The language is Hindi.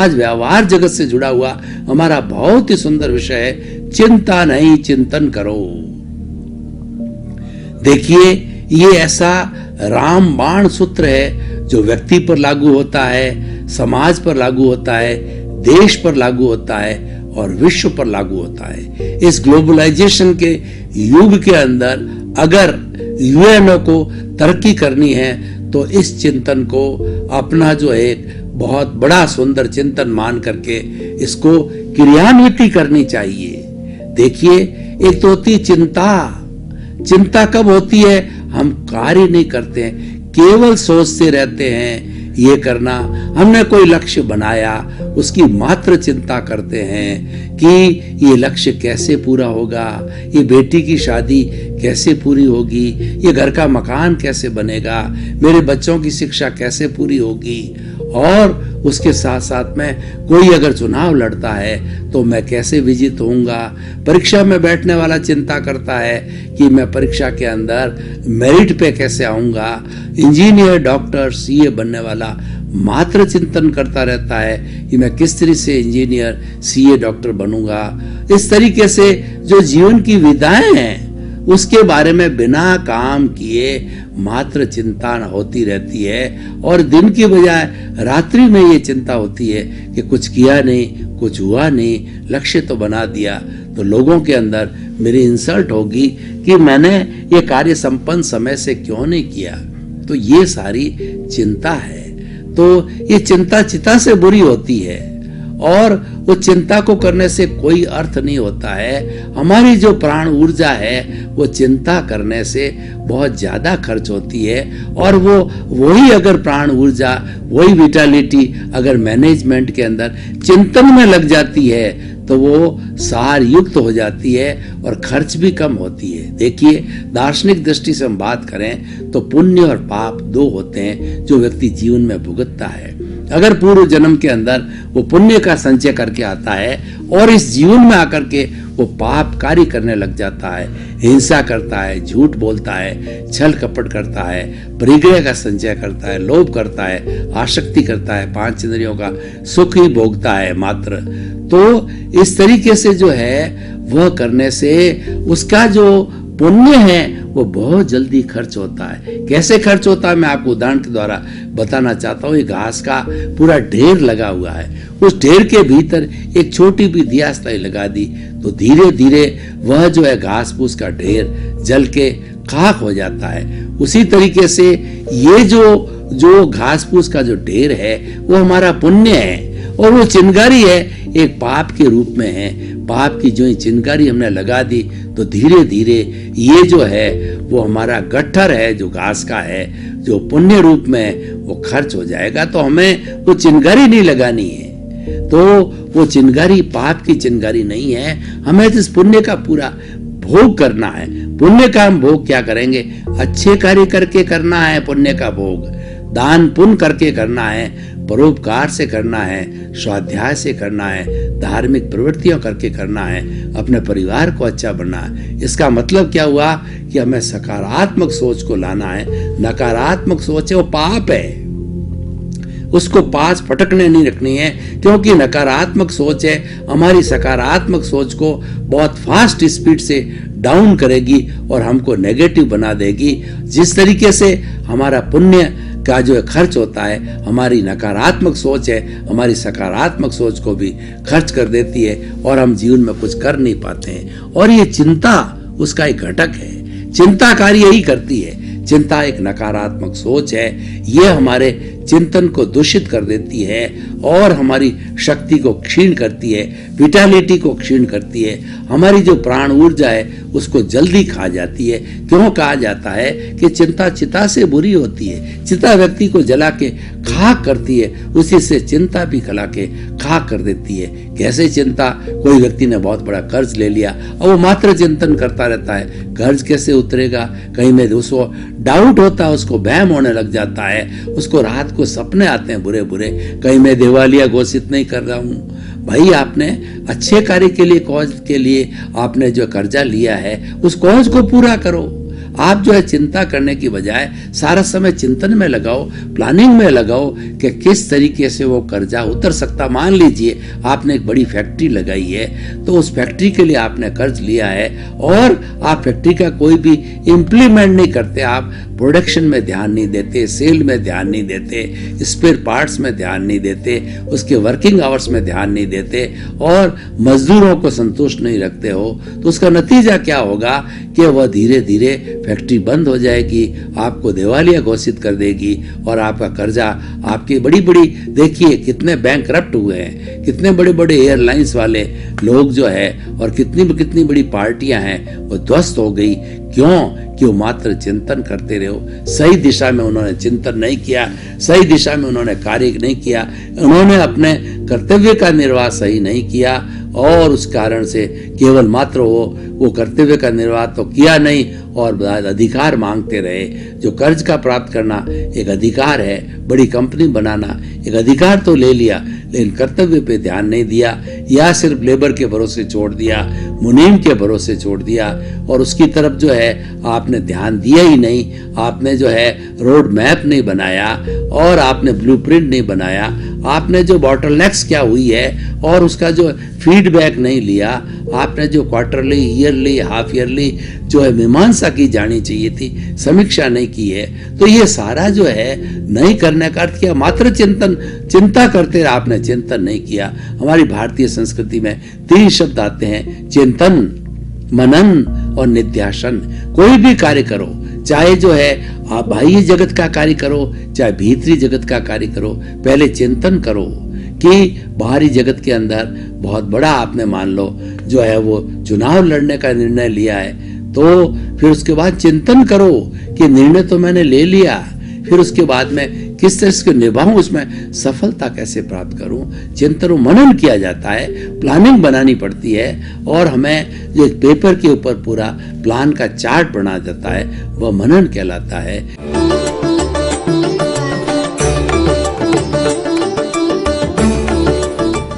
समाज व्यवहार जगत से जुड़ा हुआ हमारा बहुत ही सुंदर विषय है, चिंता नहीं चिंतन करो। देखिए, ये ऐसा रामबाण सूत्र है जो व्यक्ति पर लागू होता है, समाज पर लागू होता है, देश पर लागू होता है और विश्व पर लागू होता है। इस ग्लोबलाइजेशन के युग के अंदर अगर यूएनओ को तरक्की करनी है तो इस चिंतन को अपना जो एक बहुत बड़ा सुंदर चिंतन मान करके इसको क्रियान्वित करनी चाहिए। देखिए, एक तो होती चिंता। चिंता कब होती है? हम कार्य नहीं करते हैं, केवल सोचते रहते हैं ये करना। हमने कोई लक्ष्य बनाया, उसकी मात्र चिंता करते हैं कि ये लक्ष्य कैसे पूरा होगा, ये बेटी की शादी कैसे पूरी होगी, ये घर का मकान कैसे बनेगा, मेरे बच्चों की शिक्षा कैसे पूरी होगी। और उसके साथ साथ में कोई अगर चुनाव लड़ता है तो मैं कैसे विजित होऊंगा। परीक्षा में बैठने वाला चिंता करता है कि मैं परीक्षा के अंदर मेरिट पे कैसे आऊंगा। इंजीनियर, डॉक्टर, सीए बनने वाला मात्र चिंतन करता रहता है कि मैं किस तरह से इंजीनियर, सीए, डॉक्टर बनूंगा। इस तरीके से जो जीवन की विधाएं हैं उसके बारे में बिना काम किए मात्र चिंता होती रहती है, और दिन की बजाय रात्रि में ये चिंता होती है कि कुछ किया नहीं, कुछ हुआ नहीं, लक्ष्य तो बना दिया तो लोगों के अंदर मेरी इंसल्ट होगी कि मैंने ये कार्य संपन्न समय से क्यों नहीं किया। तो ये सारी चिंता है। तो ये चिंता चिता से बुरी होती है और वो चिंता को करने से कोई अर्थ नहीं होता है। हमारी जो प्राण ऊर्जा है वो चिंता करने से बहुत ज्यादा खर्च होती है, और वही अगर प्राण ऊर्जा, वही विटालिटी अगर मैनेजमेंट के अंदर चिंतन में लग जाती है तो वो सार युक्त हो जाती है और खर्च भी कम होती है। देखिए, दार्शनिक दृष्टि से हम बात करें तो पुण्य और पाप दो होते हैं जो व्यक्ति जीवन में भुगतता है। अगर पूर्व जन्म के अंदर वो पुण्य का संचय करके आता है और इस जीवन में आकर के वो पाप कार्य करने लग जाता है, हिंसा करता है, झूठ बोलता है, छल कपट करता है, परिग्रह का संचय करता है, लोभ करता है, आसक्ति करता है, पांच इंद्रियों का सुख ही भोगता है मात्र, तो इस तरीके से जो है वह करने से उसका जो पुण्य है वो बहुत जल्दी खर्च होता है। कैसे खर्च होता है मैं आपको उदाहरण के द्वारा बताना चाहता हूँ। ये घास का पूरा ढेर लगा हुआ है, उस ढेर के भीतर एक छोटी भी दियासलाई लगा दी तो धीरे धीरे वह जो है घास फूस का ढेर जल के खाक हो जाता है। उसी तरीके से ये जो घास फूस का जो ढेर है वो हमारा पुण्य है, और वो चिंगारी है एक पाप के रूप में है। पाप की जो चिंगारी हमने लगा दी तो धीरे धीरे ये जो है वो हमारा गट्ठर है जो घास का है, जो पुण्य रूप में वो खर्च हो जाएगा। तो हमें वो चिंगारी नहीं लगानी है, तो वो चिंगारी पाप की चिंगारी नहीं है, हमें इस पुण्य का पूरा भोग करना है। पुण्य का हम भोग क्या करेंगे? अच्छे कार्य करके करना है पुण्य का भोग, दान पुण्य करके करना है, परोपकार से करना है, स्वाध्याय से करना है, धार्मिक प्रवृत्तियों करके करना है, अपने परिवार को अच्छा बनना है। इसका मतलब क्या हुआ कि हमें सकारात्मक सोच को लाना है। नकारात्मक सोच है वो पाप है, उसको पास फटकने नहीं रखनी है, क्योंकि नकारात्मक सोच है हमारी सकारात्मक सोच को बहुत फास्ट स्पीड से डाउन करेगी और हमको नेगेटिव बना देगी। जिस तरीके से हमारा पुण्य का जो खर्च होता है, हमारी नकारात्मक सोच है हमारी सकारात्मक सोच को भी खर्च कर देती है और हम जीवन में कुछ कर नहीं पाते हैं। और ये चिंता उसका एक घटक है, चिंता कार्य यही करती है। चिंता एक नकारात्मक सोच है, ये हमारे चिंतन को दूषित कर देती है और हमारी शक्ति को क्षीण करती है, विटालिटी को क्षीण करती है, हमारी जो प्राण ऊर्जा है उसको जल्दी खा जाती है। क्यों कहा जाता है कि चिंता चिता से बुरी होती है? चिता व्यक्ति को जला के खाक करती है, उसी से चिंता भी खला के खाक कर देती है। कैसे चिंता? कोई व्यक्ति ने बहुत बड़ा कर्ज ले लिया और वो मात्र चिंतन करता रहता है, कर्ज कैसे उतरेगा, कहीं में उसको डाउट होता है, उसको वहम होने लग जाता है, उसको रात को सपने आते हैं बुरे बुरे, कहीं मैं दिवालिया घोषित नहीं कर रहा हूँ। भाई, आपने अच्छे कार्य के लिए, कॉज के लिए आपने जो कर्जा लिया है उस कॉज को पूरा करो। आप जो है चिंता करने की बजाय सारा समय चिंतन में लगाओ, प्लानिंग में लगाओ कि किस तरीके से वो कर्जा उतर सकता। मान लीजिए आपने एक बड़ी फैक्ट्री लगाई है, तो उस फैक्ट्री के लिए आपने कर्ज लिया है और आप फैक्ट्री का कोई भी इम्प्लीमेंट नहीं करते, आप प्रोडक्शन में ध्यान नहीं देते, सेल में ध्यान नहीं देते, स्पेयर पार्ट्स में ध्यान नहीं देते, उसके वर्किंग आवर्स में ध्यान नहीं देते और मजदूरों को संतुष्ट नहीं रखते हो, तो उसका नतीजा क्या होगा कि वह धीरे धीरे फैक्ट्री बंद हो जाएगी, आपको दिवालिया घोषित कर देगी और आपका कर्जा, आपकी बड़ी बड़ी, देखिए कितने बैंकरप्ट हुए हैं, कितने बड़े बड़े एयरलाइंस वाले लोग जो है और कितनी बड़ी पार्टियां हैं वो ध्वस्त हो गई। क्यों? कि वो मात्र चिंतन करते रहो, सही दिशा में उन्होंने चिंतन नहीं किया, सही दिशा में उन्होंने कार्य नहीं किया, उन्होंने अपने कर्तव्य का निर्वाह सही नहीं किया और उस कारण से केवल मात्र वो कर्तव्य का निर्वाह तो किया नहीं और अधिकार मांगते रहे। जो कर्ज का प्राप्त करना एक अधिकार है, बड़ी कंपनी बनाना एक अधिकार तो ले लिया, लेकिन कर्तव्य पे ध्यान नहीं दिया, या सिर्फ लेबर के भरोसे छोड़ दिया, मुनीम के भरोसे छोड़ दिया और उसकी तरफ जो है आपने ध्यान दिया ही नहीं। आपने जो है रोड मैप नहीं बनाया और आपने ब्लूप्रिंट नहीं बनाया, आपने जो बॉटलनेक्स क्या हुई है और उसका जो फीडबैक नहीं लिया, आपने जो क्वार्टरली, ईयरली, हाफ ईयरली जो है मीमांसा की जानी चाहिए थी, समीक्षा नहीं की है, तो ये सारा जो है नहीं करने का अर्थ किया मात्र चिंता करते रहे, आपने चिंतन नहीं किया। हमारी भारतीय संस्कृति में 3 शब्द आते हैं, चिंतन, मनन और निध्यासन। कोई भी कार्य करो, चाहे जो है आप बाह्य जगत का कार्य करो, चाहे भीतरी जगत का कार्य करो, पहले चिंतन करो कि बाहरी जगत के अंदर बहुत बड़ा आपने मान लो जो है वो चुनाव लड़ने का निर्णय लिया है, तो फिर उसके बाद चिंतन करो कि निर्णय तो मैंने ले लिया, फिर उसके बाद में किस तरह से निभाऊं, उसमें सफलता कैसे प्राप्त करूं, चिंतन मनन किया जाता है, प्लानिंग बनानी पड़ती है और हमें जो एक पेपर के ऊपर पूरा प्लान का चार्ट बना जाता है वह मनन कहलाता है।